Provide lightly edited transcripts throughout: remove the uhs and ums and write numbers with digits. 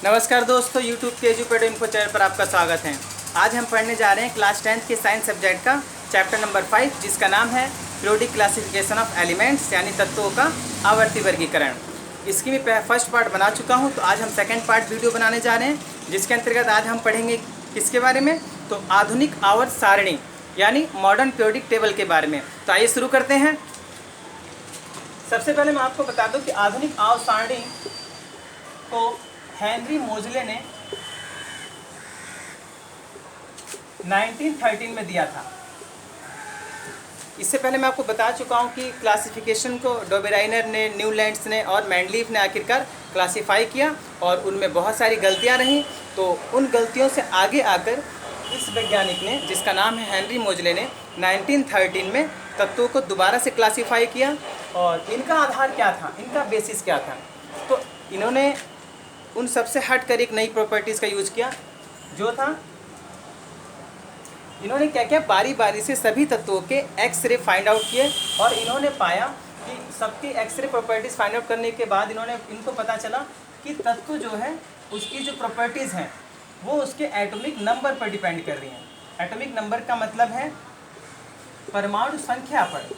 नमस्कार दोस्तों, YouTube के एजुपेड इन्फो चैनल पर आपका स्वागत है। आज हम पढ़ने जा रहे हैं क्लास 10th के साइंस सब्जेक्ट का चैप्टर नंबर 5, जिसका नाम है पीरियोडिक क्लासिफिकेशन ऑफ एलिमेंट्स, यानी तत्वों का आवर्ती वर्गीकरण। इसकी मैं फर्स्ट पार्ट बना चुका हूं, तो आज हम सेकंड पार्ट वीडियो बनाने जा रहे हैं, जिसके अंतर्गत आज हम पढ़ेंगे किसके बारे में, तो आधुनिक आवर्त सारणी यानी मॉडर्न पीरियोडिक टेबल के बारे में। तो आइए शुरू करते हैं। सबसे पहले मैं आपको बता दूं कि आधुनिक आवर्त सारणी को हेनरी मोजले ने 1913 में दिया था। इससे पहले मैं आपको बता चुका हूं कि क्लासिफिकेशन को डोबेराइनर ने, न्यूलैंड्स ने और मैंडलीफ ने आखिरकार क्लासिफाई किया और उनमें बहुत सारी गलतियां रहीं। तो उन गलतियों से आगे आकर इस वैज्ञानिक ने, जिसका नाम है हेनरी मोजले ने, 1913 में तत्वों को दोबारा से क्लासिफाई किया। और इनका आधार क्या था, इनका बेसिस क्या था, तो इन्होंने उन सबसे हट कर एक नई प्रॉपर्टीज़ का यूज़ किया, जो था इन्होंने क्या क्या बारी बारी से सभी तत्वों के एक्सरे फाइंड आउट किए। और इन्होंने पाया कि सबकी एक्सरे प्रॉपर्टीज़ फाइंड आउट करने के बाद इनको पता चला कि तत्व जो है उसकी जो प्रॉपर्टीज़ हैं वो उसके एटॉमिक नंबर पर डिपेंड कर रही हैं। एटॉमिक नंबर का मतलब है परमाणु संख्या पर।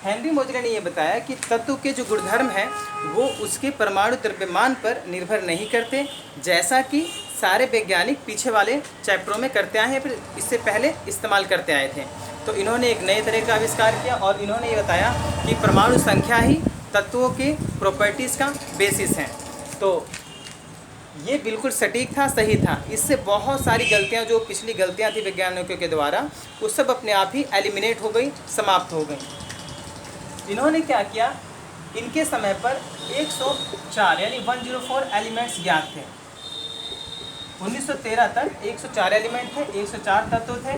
हेनरी मोजले ने यह बताया कि तत्व के जो गुणधर्म हैं वो उसके परमाणु द्रव्यमान पर निर्भर नहीं करते, जैसा कि सारे वैज्ञानिक पीछे वाले चैप्टरों में करते आए हैं, फिर इससे पहले इस्तेमाल करते आए थे। तो इन्होंने एक नए तरह का आविष्कार किया और इन्होंने ये बताया कि परमाणु संख्या ही तत्वों के प्रॉपर्टीज़ का बेसिस है। तो ये बिल्कुल सटीक था, सही था। इससे बहुत सारी गलतियाँ, जो पिछली गलतियाँ थी वैज्ञानिकों के द्वारा, वो सब अपने आप ही एलिमिनेट हो गई, समाप्त हो गई। इन्होंने क्या किया, इनके समय पर 104 यानी 104 एलिमेंट्स ज्ञात थे। 1913 तक 104 एलिमेंट थे, 104 तत्व थे,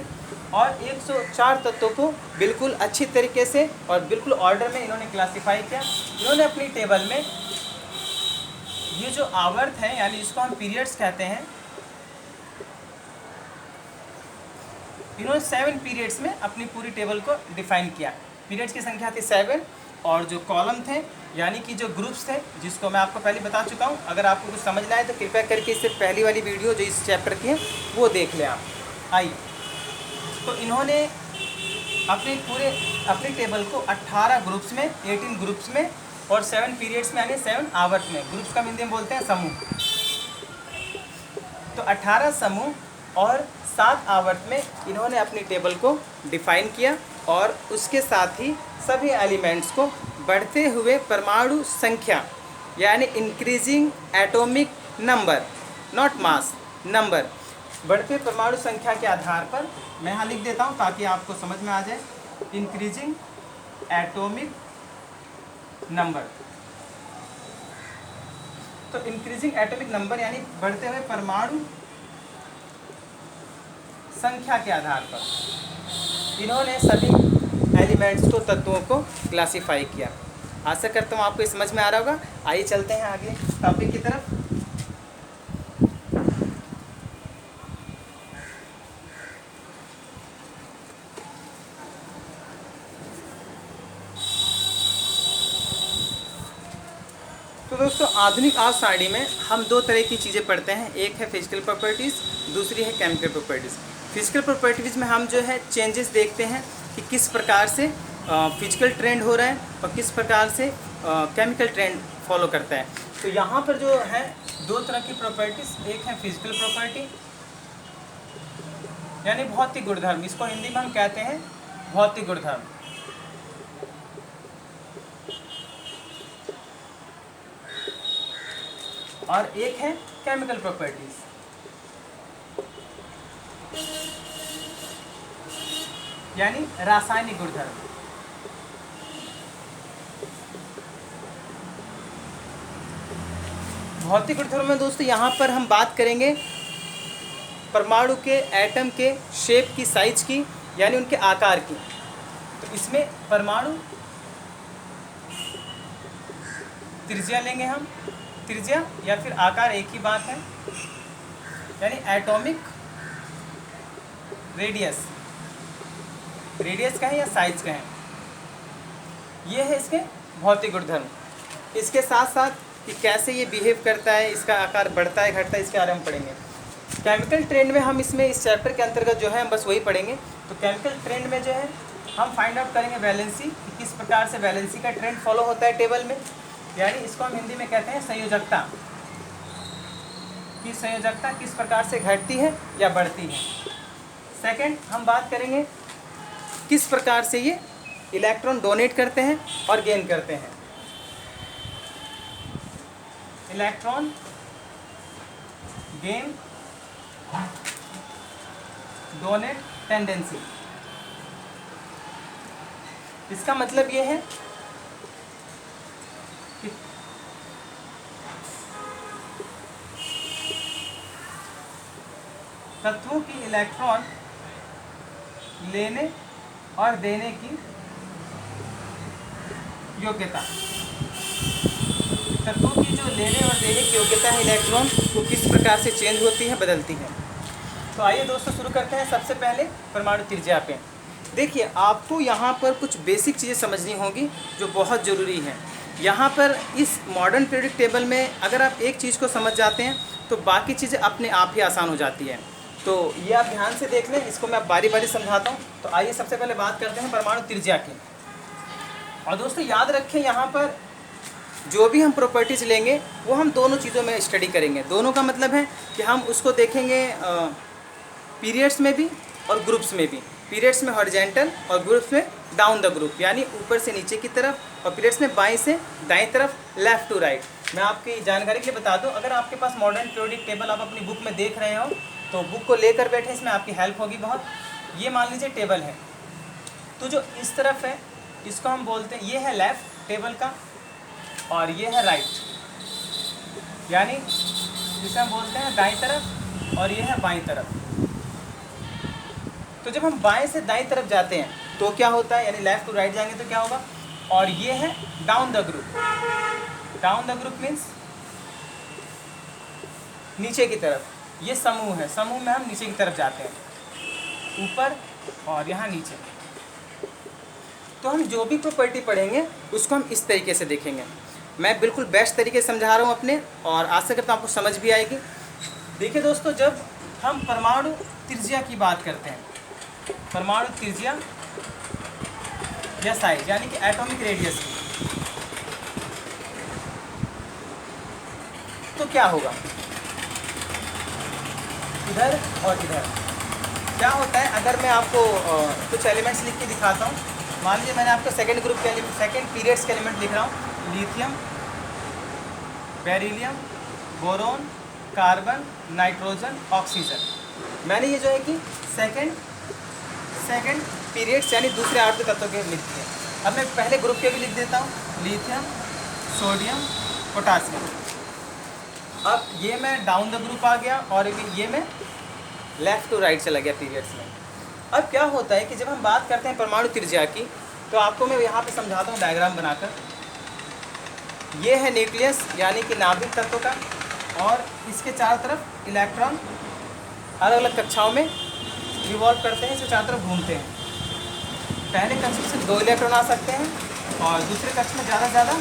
और 104 तत्वों को बिल्कुल अच्छी तरीके से और बिल्कुल ऑर्डर में इन्होंने क्लासिफाई किया। इन्होंने अपनी टेबल में ये जो आवर्त है, यानी इसको हम पीरियड्स कहते हैं, इन्होंने 7 पीरियड्स में अपनी पूरी टेबल को डिफाइन किया। पीरियड्स की संख्या थी 7, और जो कॉलम थे यानी कि जो ग्रुप्स थे, जिसको मैं आपको पहले बता चुका हूँ। अगर आपको कुछ समझना है तो कृपया करके इससे पहली वाली वीडियो जो इस चैप्टर की है वो देख लें आप। आइए, तो इन्होंने अपनी टेबल को 18 ग्रुप्स में, 18 ग्रुप्स में और 7 पीरियड्स में यानी 7 आवर्त में, ग्रुप्स का हिंदी में बोलते हैं समूह, तो 18 समूह और 7 आवर्त में इन्होंने अपनी टेबल को डिफाइन किया। और उसके साथ ही सभी एलिमेंट्स को बढ़ते हुए परमाणु संख्या यानी increasing atomic number, not mass, number, बढ़ते परमाणु संख्या के आधार पर, मैं यहाँ लिख देता हूँ ताकि आपको समझ में आ जाए, इंक्रीजिंग एटॉमिक नंबर। तो इंक्रीजिंग एटॉमिक नंबर यानी बढ़ते हुए परमाणु संख्या के आधार पर इन्होंने सभी एलिमेंट्स को, तत्वों को क्लासिफाई किया। आशा करता हूँ आपको ये समझ में आ रहा होगा। आइए चलते हैं आगे टॉपिक की तरफ। तो दोस्तों, आधुनिक आवर्त सारणी में हम 2 तरह की चीज़ें पढ़ते हैं। एक है फिजिकल प्रॉपर्टीज़, दूसरी है केमिकल प्रॉपर्टीज़। फिजिकल प्रॉपर्टीज़ में हम जो है चेंजेस देखते हैं कि किस प्रकार से फिजिकल ट्रेंड हो रहा है और किस प्रकार से केमिकल ट्रेंड फॉलो करता है। तो यहाँ पर जो है 2 तरह की प्रॉपर्टीज़, एक है फिजिकल प्रॉपर्टी यानी भौतिक गुणधर्म, इसको हिंदी में हम कहते हैं भौतिक गुणधर्म, और एक है केमिकल प्रॉपर्टीज यानी रासायनिक गुणधर्म। भौतिक गुणधर्म में दोस्तों यहाँ पर हम बात करेंगे परमाणु के, एटम के शेप की, साइज की, यानी उनके आकार की। तो इसमें परमाणु त्रिज्या लेंगे हम, त्रिज्या या फिर आकार एक ही बात है, यानी एटॉमिक रेडियस, रेडियस कहें या साइज कहें, ये है इसके भौतिक गुणधर्म। इसके साथ साथ कि कैसे ये बिहेव करता है, इसका आकार बढ़ता है घटता है, इसके बारे में पढ़ेंगे। केमिकल ट्रेंड में हम इसमें इस चैप्टर के अंतर्गत जो है हम बस वही पढ़ेंगे। तो केमिकल ट्रेंड में जो है हम फाइंड आउट करेंगे वैलेंसी, कि किस प्रकार से वैलेंसी का ट्रेंड फॉलो होता है टेबल में, यानी इसको हम हिंदी में कहते हैं संयोजकता, कि संयोजकता किस प्रकार से घटती है या बढ़ती है। सेकंड, हम बात करेंगे किस प्रकार से ये इलेक्ट्रॉन डोनेट करते हैं और गेन करते हैं। इलेक्ट्रॉन गेन डोनेट टेंडेंसी, इसका मतलब ये है कि तत्वों की इलेक्ट्रॉन लेने और देने की योग्यता, तत्वों की जो लेने और देने की योग्यता है इलेक्ट्रॉन, वो किस प्रकार से चेंज होती है, बदलती है। तो आइए दोस्तों शुरू करते हैं। सबसे पहले परमाणु त्रिज्या पे देखिए, आपको यहाँ पर कुछ बेसिक चीज़ें समझनी होगी जो बहुत ज़रूरी है। यहाँ पर इस मॉडर्न पीरियोडिक टेबल में अगर आप एक चीज़ को समझ जाते हैं तो बाकी चीज़ें अपने आप ही आसान हो जाती है। तो ये आप ध्यान से देख लें, इसको मैं बारी बारी समझाता हूँ। तो आइए सबसे पहले बात करते हैं परमाणु त्रिज्या की। और दोस्तों याद रखें, यहाँ पर जो भी हम प्रॉपर्टीज़ लेंगे वो हम दोनों चीज़ों में स्टडी करेंगे। दोनों का मतलब है कि हम उसको देखेंगे पीरियड्स में भी और ग्रुप्स में भी। पीरियड्स में हॉरिजॉन्टल और ग्रुप्स में डाउन द ग्रुप, यानी ऊपर से नीचे की तरफ, और पीरियड्स में बाएं से दाएं तरफ, लेफ़्ट टू राइट। मैं आपकी जानकारी के लिए बता दूं, अगर आपके पास मॉडर्न पीरियोडिक टेबल आप अपनी बुक में देख रहे हो तो बुक को लेकर बैठे, इसमें आपकी हेल्प होगी बहुत। ये मान लीजिए टेबल है, तो जो इस तरफ है इसको हम बोलते हैं, ये है लेफ़्ट टेबल का और ये है राइट, यानी जिसे हम बोलते हैं दाईं तरफ और ये है बाईं तरफ। तो जब हम बाएं से दाईं तरफ जाते हैं तो क्या होता है, यानी लेफ़्ट टू राइट जाएंगे तो क्या होगा, और ये है down the group. Down the group means नीचे की तरफ। ये समूह है, समूह में हम नीचे की तरफ जाते हैं, ऊपर और यहाँ नीचे। तो हम जो भी प्रॉपर्टी पढ़ेंगे उसको हम इस तरीके से देखेंगे। मैं बिल्कुल बेस्ट तरीके से समझा रहा हूँ अपने, और आशा करता हूँ आपको समझ भी आएगी। देखिए दोस्तों, जब हम परमाणु त्रिज्या की बात करते हैं, परमाणु त्रिज्या या साइज यानी कि एटॉमिक रेडियस की, तो क्या होगा, इधर और इधर क्या होता है। अगर मैं आपको कुछ एलिमेंट्स लिख के दिखाता हूँ, मान लीजिए मैंने आपको सेकंड ग्रुप के एलिमेंट, सेकंड पीरियड्स के एलिमेंट लिख रहा हूँ, lithium, beryllium, boron, carbon, nitrogen, oxygen. मैंने ये जो है कि सेकंड पीरियड्स यानी दूसरे आवर्त तत्वों के लिख दिए। अब मैं पहले ग्रुप के भी लिख देता हूँ, लिथियम, सोडियम, पोटासियम। अब ये मैं डाउन द ग्रुप आ गया और ये मैं लेफ़्ट टू राइट चला गया पीरियड्स में। अब क्या होता है कि जब हम बात करते हैं परमाणु त्रिज्या की, तो आपको मैं यहाँ पे समझाता हूँ डायग्राम बनाकर। ये है न्यूक्लियस यानी कि नाभिक तत्व का, और इसके चारों तरफ इलेक्ट्रॉन अलग अलग कक्षाओं में रिवॉल्व करते हैं, इसके चारों तरफ घूमते हैं। पहले कक्ष में सिर्फ 2 इलेक्ट्रॉन आ सकते हैं और दूसरे कक्ष में ज़्यादा से ज़्यादा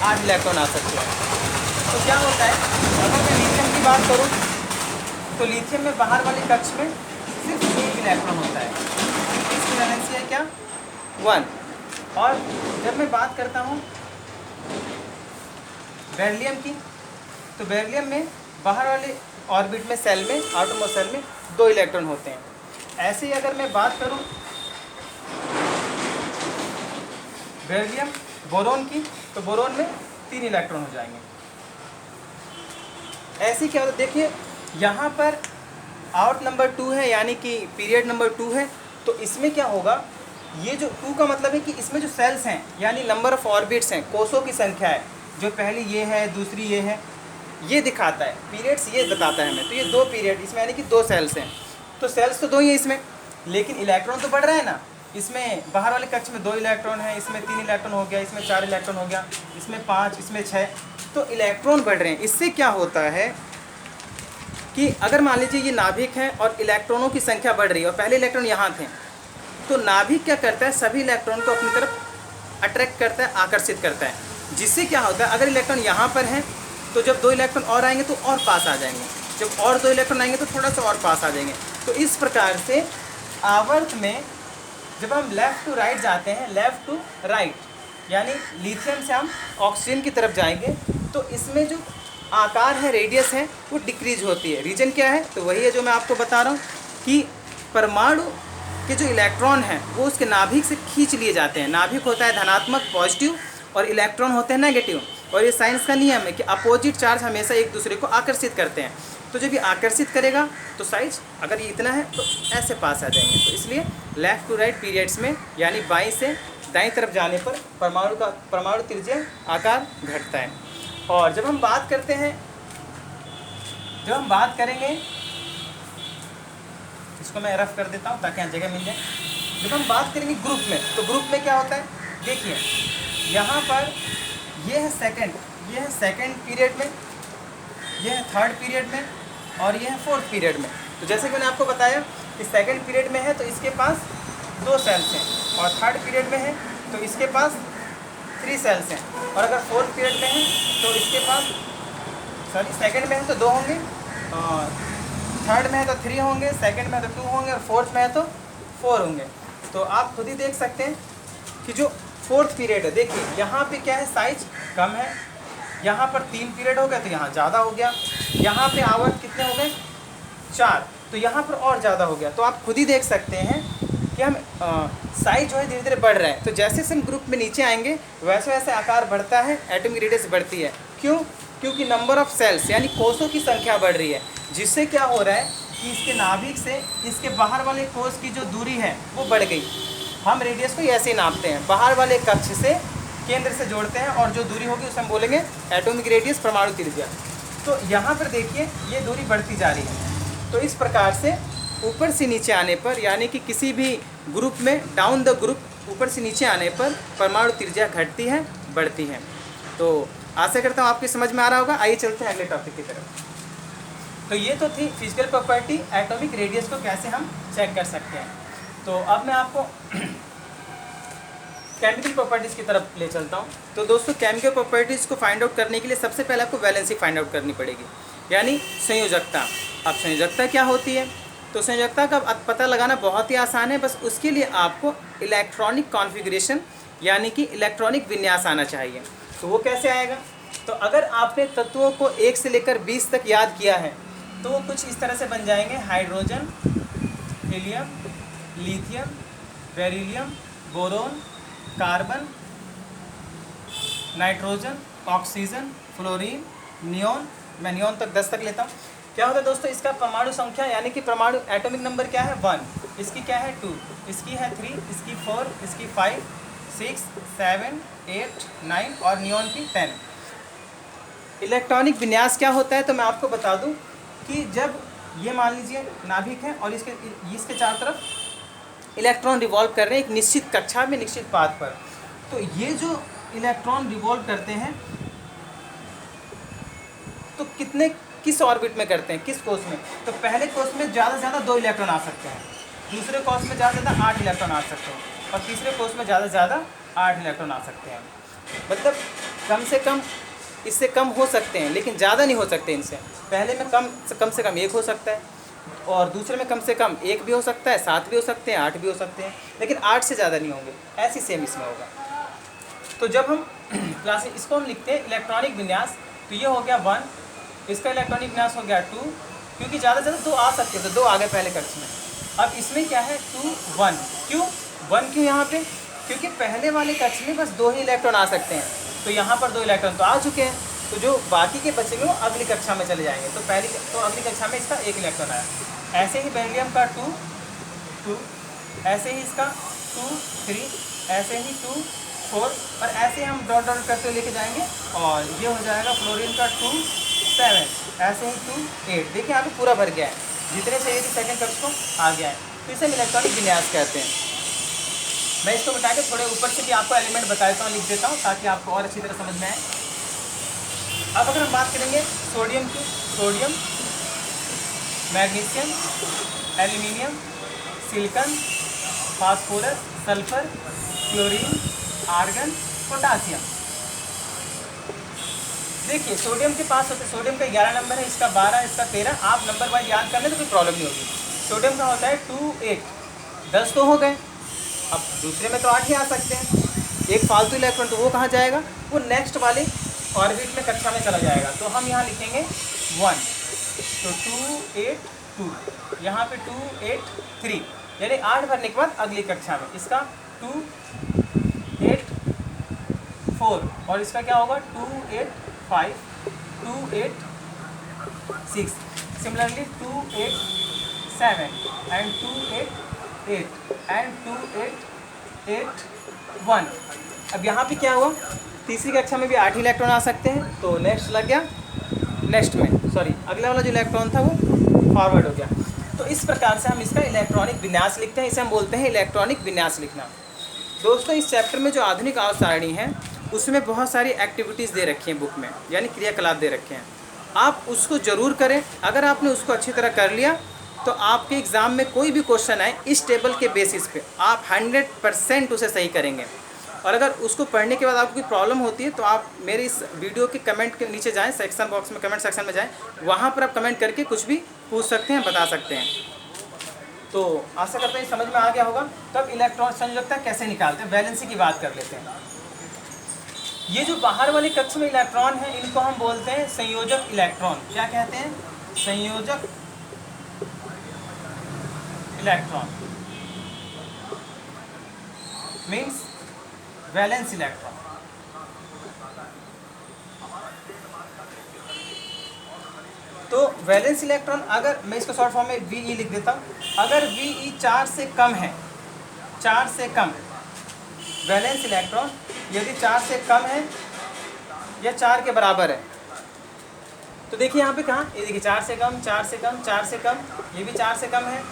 8 इलेक्ट्रॉन आ सकते हैं। तो क्या होता है, अगर मैं लिथियम की बात करूँ तो लिथियम में बाहर वाले कक्ष में सिर्फ 1 इलेक्ट्रॉन होता है। इसकी वैलेंसी है क्या, 1। और जब मैं बात करता हूँ बेरिलियम की, तो बेरिलियम में बाहर वाले ऑर्बिट में, सेल में, आटोमोस्ट सेल में 2 इलेक्ट्रॉन होते हैं। ऐसे ही अगर मैं बात करूँ बेरिलियम बोरोन की, तो बोरोन में 3 इलेक्ट्रॉन हो जाएंगे। ऐसे क्या होता है, देखिए यहाँ पर आउट नंबर 2 है यानी कि पीरियड नंबर 2 है, तो इसमें क्या होगा, ये जो 2 का मतलब है कि इसमें जो सेल्स हैं यानी नंबर ऑफ ऑर्बिट्स हैं, कोषों की संख्या है, जो पहली ये है, दूसरी ये है, ये दिखाता है। पीरियड्स ये बताता है हमें। तो ये 2 पीरियड इसमें यानी कि 2 सेल्स हैं, तो सेल्स तो 2 ही है इसमें, लेकिन इलेक्ट्रॉन तो बढ़ रहा है ना। इसमें बाहर वाले कक्ष में 2 इलेक्ट्रॉन है, इसमें 3 इलेक्ट्रॉन हो गया, इसमें 4 इलेक्ट्रॉन हो गया, इसमें 5, इसमें 6, तो इलेक्ट्रॉन बढ़ रहे हैं। इससे क्या होता है कि अगर मान लीजिए ये नाभिक है और इलेक्ट्रॉनों की संख्या बढ़ रही है और पहले इलेक्ट्रॉन यहाँ थे, तो नाभिक क्या करता है, सभी इलेक्ट्रॉन को अपनी तरफ अट्रैक्ट करता है, आकर्षित करता है। जिससे क्या होता है, अगर इलेक्ट्रॉन यहाँ पर है तो जब 2 इलेक्ट्रॉन और आएंगे तो और पास आ जाएंगे, जब और 2 इलेक्ट्रॉन आएंगे तो थोड़ा सा और पास आ जाएंगे। तो इस प्रकार से आवर्त में जब हम लेफ़्ट टू राइट जाते हैं, लेफ़्ट टू राइट यानी लिथियम से हम ऑक्सीजन की तरफ जाएंगे, तो इसमें जो आकार है, रेडियस है, वो डिक्रीज होती है। रीजन क्या है? तो वही है जो मैं आपको बता रहा हूँ कि परमाणु के जो इलेक्ट्रॉन हैं वो उसके नाभिक से खींच लिए जाते हैं। नाभिक होता है धनात्मक पॉजिटिव और इलेक्ट्रॉन होते हैं नेगेटिव, और ये साइंस का नियम है कि अपोजिट चार्ज हमेशा एक दूसरे को आकर्षित करते हैं। तो जब ये आकर्षित करेगा तो साइज अगर ये इतना है तो ऐसे पास आ जाएंगे। तो इसलिए लेफ़्ट टू राइट पीरियड्स में यानी बाईं से दाईं तरफ जाने पर परमाणु त्रिज्या आकार घटता है। और जब हम बात करेंगे, इसको मैं रफ कर देता हूँ ताकि यहाँ जगह मिल जाए। जब हम बात करेंगे ग्रुप में, तो ग्रुप में क्या होता है, देखिए यहाँ पर ये है सेकंड पीरियड में, ये है थर्ड पीरियड में, और ये है फोर्थ पीरियड में। तो जैसे कि मैंने आपको बताया कि सेकंड पीरियड में है तो इसके पास 2 सेल्स हैं, और थर्ड पीरियड में है तो इसके पास 3 सेल्स हैं, और अगर फोर्थ पीरियड में है तो इसके पास सेकंड में है तो 2 होंगे, और थर्ड में है तो 3 होंगे, सेकंड में है तो 2 होंगे, और फोर्थ में है तो 4 होंगे। तो आप खुद ही देख सकते हैं कि जो फोर्थ पीरियड है, देखिए यहाँ पे क्या है, साइज कम है, यहाँ पर 3 पीरियड हो गए तो यहाँ ज़्यादा हो गया, यहाँ पे आवर्त कितने हो गए 4, तो यहाँ पर और ज़्यादा हो गया। तो आप खुद ही देख सकते हैं कि हम साइज जो है धीरे धीरे बढ़ रहा है। तो जैसे हम ग्रुप में नीचे आएंगे वैसे वैसे आकार बढ़ता है, एटॉमिक रेडियस बढ़ती है। क्यों? क्योंकि नंबर ऑफ सेल्स यानी कोषों की संख्या बढ़ रही है, जिससे क्या हो रहा है कि इसके नाभिक से इसके बाहर वाले कोष की जो दूरी है वो बढ़ गई। हम रेडियस को ऐसे ही नापते हैं, बाहर वाले कक्ष से केंद्र से जोड़ते हैं, और जो दूरी होगी उसे हम बोलेंगे एटॉमिक रेडियस, परमाणु त्रिज्या। तो यहाँ पर देखिए ये दूरी बढ़ती जा रही है। तो इस प्रकार से ऊपर से नीचे आने पर यानी कि किसी भी ग्रुप में डाउन द ग्रुप ऊपर से नीचे आने पर परमाणु त्रिज्या घटती है, बढ़ती है। तो आशा करता हूँ आपकी समझ में आ रहा होगा। आइए चलते हैं अगले टॉपिक की तरफ। तो ये तो थी फिजिकल प्रॉपर्टी, एटॉमिक रेडियस को कैसे हम चेक कर सकते हैं। तो अब मैं आपको केमिकल प्रॉपर्टीज़ की तरफ ले चलता हूँ। तो दोस्तों केमिकल प्रॉपर्टीज़ को फाइंड आउट करने के लिए सबसे पहले आपको वैलेंसी फाइंड आउट करनी पड़ेगी, यानी संयोजकता। अब संयोजकता क्या होती है? तो संयोजकता का पता लगाना बहुत ही आसान है, बस उसके लिए आपको इलेक्ट्रॉनिक कॉन्फ़िगरेशन यानी कि इलेक्ट्रॉनिक विन्यास आना चाहिए। तो वो कैसे आएगा? तो अगर आपने तत्वों को 1 से लेकर 20 तक याद किया है तो वो कुछ इस तरह से बन जाएंगे: hydrogen, helium, lithium, beryllium, boron, carbon, nitrogen, oxygen, fluorine, neon. मैं नियॉन तक 10 तक लेता हूँ। क्या होता है दोस्तों, इसका परमाणु संख्या यानी कि परमाणु एटॉमिक नंबर क्या है 1, इसकी क्या है 2, इसकी है 3, इसकी 4, इसकी 5, 6, 7, 8, 9 और नियॉन की 10। इलेक्ट्रॉनिक विन्यास क्या होता है तो मैं आपको बता दूं कि जब ये मान लीजिए नाभिक है और इसके चारों तरफ इलेक्ट्रॉन रिवॉल्व कर रहे हैं एक निश्चित कक्षा में, निश्चित पाथ पर। तो ये जो इलेक्ट्रॉन रिवॉल्व करते हैं तो किस ऑर्बिट में करते हैं, किस कोष में? तो पहले कोष में ज़्यादा से ज़्यादा 2 इलेक्ट्रॉन आ सकते हैं, दूसरे कोष में ज़्यादा से ज़्यादा 8 इलेक्ट्रॉन आ सकते हैं, और तीसरे कोष में ज़्यादा से ज़्यादा 8 इलेक्ट्रॉन आ सकते हैं। मतलब कम से कम इससे कम हो सकते हैं लेकिन ज़्यादा नहीं हो सकते इनसे। पहले में कम से कम 1 हो सकता है, और दूसरे में कम से कम 1 भी हो सकता है, 7 भी हो सकते हैं, 8 भी हो सकते हैं, लेकिन 8 से ज़्यादा नहीं होंगे। ऐसी सेम इसमें होगा। तो जब हम क्लास इसको हम लिखते हैं इलेक्ट्रॉनिक विन्यास, तो ये हो गया 1, इसका इलेक्ट्रॉनिक विन्यास हो गया 2, क्योंकि ज़्यादा से ज़्यादा 2 आ सकते थे, 2 आ गए पहले कक्ष में। अब इसमें क्या है 2, 1, क्यों 1 क्यों यहाँ पे? क्योंकि पहले वाले कक्ष में बस 2 ही इलेक्ट्रॉन आ सकते हैं, तो यहाँ पर 2 इलेक्ट्रॉन तो आ चुके हैं, तो जो बाकी के बचेंगे वो अगली कक्षा में चले जाएंगे। तो अगली कक्षा में इसका 1 इलेक्ट्रॉन आया। ऐसे ही बेरिलियम का 2, 2, ऐसे ही इसका 2, 3, ऐसे ही 2, 4, और ऐसे हम डॉट करते हुए लेके जाएंगे, और ये हो जाएगा फ्लोरीन का 2, 7, ऐसे ही 2, 8। देखिए यहाँ पे पूरा भर गया है, जितने से 8 सेकंड कक्ष को आ गया है। तो इसे हम इलेक्ट्रॉनिक विन्यास कहते हैं। मैं इसको बता के थोड़े ऊपर से भी आपको एलिमेंट बता देता हूँ, लिख देता हूँ ताकि आपको और अच्छी तरह समझ में आए। अब अगर हम बात करेंगे सोडियम की, sodium, magnesium, aluminium, silicon, phosphorus, sulphur, chlorine, argon, potassium. देखिए सोडियम के पास होते, सोडियम का 11 नंबर है, इसका 12, इसका 13, आप नंबर वाइज याद कर लें तो कोई प्रॉब्लम नहीं होगी। सोडियम का होता है 2, 8, 10 तो हो गए। अब दूसरे में तो 8 ही आ सकते हैं, एक फालतू इलेक्ट्रॉन तो वो कहाँ जाएगा, वो नेक्स्ट वाले ऑर्बिट में कक्षा में चला जाएगा। तो हम यहाँ लिखेंगे 1, तो 2, 8, 2, यहाँ पे 2, 8, 3, यानी 8 भरने के बाद अगली कक्षा में इसका 2, 8, 4 और इसका क्या होगा 2, 8, 5, 2, 8, 6, सिमिलरली 2, 8, 7 एंड 2, 8, 8 एंड 2, 8, 8, 1। अब यहाँ पे क्या हुआ, तीसरी कक्षा में भी 8 इलेक्ट्रॉन आ सकते हैं, तो नेक्स्ट लग गया, नेक्स्ट में सॉरी अगला वाला जो इलेक्ट्रॉन था वो फॉरवर्ड हो गया। तो इस प्रकार से हम इसका इलेक्ट्रॉनिक विन्यास लिखते हैं, इसे हम बोलते हैं इलेक्ट्रॉनिक विन्यास लिखना। दोस्तों इस चैप्टर में जो आधुनिक आवर्त सारणी है उसमें बहुत सारी एक्टिविटीज़ दे रखी हैं बुक में, यानी क्रियाकलाप दे रखे हैं, आप उसको ज़रूर करें। अगर आपने उसको अच्छी तरह कर लिया तो आपके एग्ज़ाम में कोई भी क्वेश्चन आए इस टेबल के बेसिस पे आप 100% उसे सही करेंगे। और अगर उसको पढ़ने के बाद आपको कोई प्रॉब्लम होती है तो आप मेरे इस वीडियो के कमेंट के नीचे जाएं, सेक्शन बॉक्स में कमेंट सेक्शन में जाएं, वहाँ पर आप कमेंट करके कुछ भी पूछ सकते हैं, बता सकते हैं। तो आशा करते हैं समझ में आ गया होगा। तब इलेक्ट्रॉन संयोजकता कैसे निकालते हैं, वैलेंसी की बात कर लेते हैं। ये जो बाहर वाले कक्ष में इलेक्ट्रॉन है इनको हम बोलते हैं संयोजक इलेक्ट्रॉन। क्या कहते हैं, संयोजक इलेक्ट्रॉन मीन्स वैलेंस इलेक्ट्रॉन। तो वैलेंस इलेक्ट्रॉन, अगर मैं इसको शॉर्ट फॉर्म में Ve लिख देता हूँ, अगर Ve 4 से कम है, 4 से कम वैलेंस इलेक्ट्रॉन यदि 4 से कम है या 4 के बराबर है, तो देखिए यहाँ पे कहाँ, ये देखिए 4 से कम, 4 से कम, 4 से कम, ये भी 4 से कम है,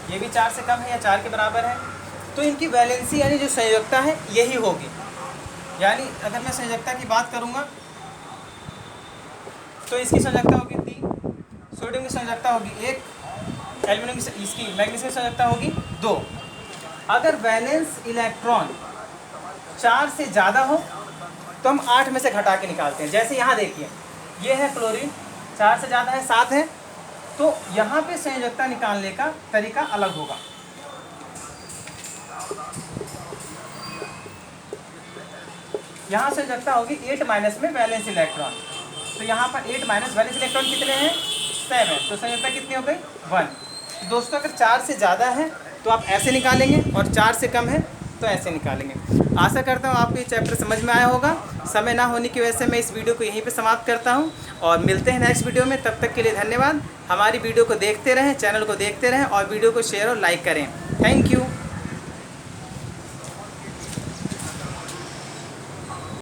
ये भी 4 से कम है या 4 के बराबर है, तो इनकी वैलेंसी यानी जो संयोजकता है यही होगी। यानी अगर मैं संयोजकता की बात करूँगा तो इसकी संयोजकता होगी 3, सोडियम की संयोजकता होगी 1, एल्युमिनियम की, इसकी मैग्नीशियम की संयोजकता होगी 2। अगर वैलेंस इलेक्ट्रॉन 4 से ज़्यादा हो तो हम 8 में से घटा के निकालते हैं। जैसे यहाँ देखिए ये है क्लोरीन, 4 से ज़्यादा है, 7 है, तो यहाँ पे संयोजकता निकालने का तरीका अलग होगा। यहाँ संयोजकता होगी 8 माइनस में वैलेंस इलेक्ट्रॉन, तो यहाँ पर 8 माइनस वैलेंस इलेक्ट्रॉन कितने हैं 7, तो संयोजकता कितनी हो गई 1। दोस्तों अगर 4 से ज़्यादा है तो आप ऐसे निकालेंगे और 4 से कम है तो ऐसे निकालेंगे। आशा करता हूँ आपको ये चैप्टर समझ में आया होगा। समय ना होने की वजह से मैं इस वीडियो को यहीं पे समाप्त करता हूँ और मिलते हैं नेक्स्ट वीडियो में। तब तक के लिए धन्यवाद। हमारी वीडियो को देखते रहें, चैनल को देखते रहें और वीडियो को शेयर और लाइक करें। Thank you.